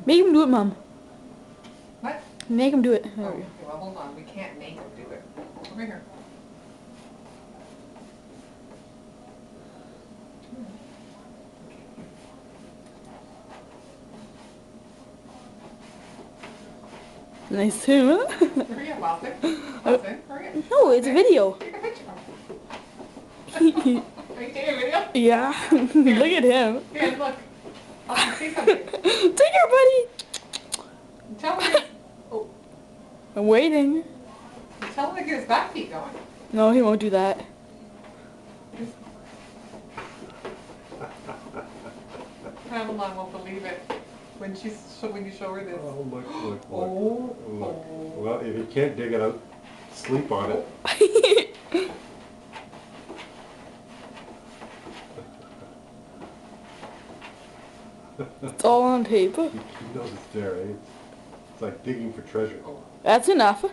Make him do it, Mom. What? Make him do it. Oh, okay, well, hold on. We can't make him do it. Over here. Nice too, huh? Hurry up, Austin. Austin, hurry up. No, it's a video. Take a picture. Are you taking a video? Yeah. Look at him. Here, look. Austin, say something. Take her, buddy. Tell him to get, oh, I'm waiting. tell him to get his back feet going. No, he won't do that. Pamela won't believe it when when you show her this. Oh, look, look, look. Oh, Look. oh. Well, if you can't dig it out, sleep on it. It's all on tape. He knows it's there, eh? It's like digging for treasure. That's enough.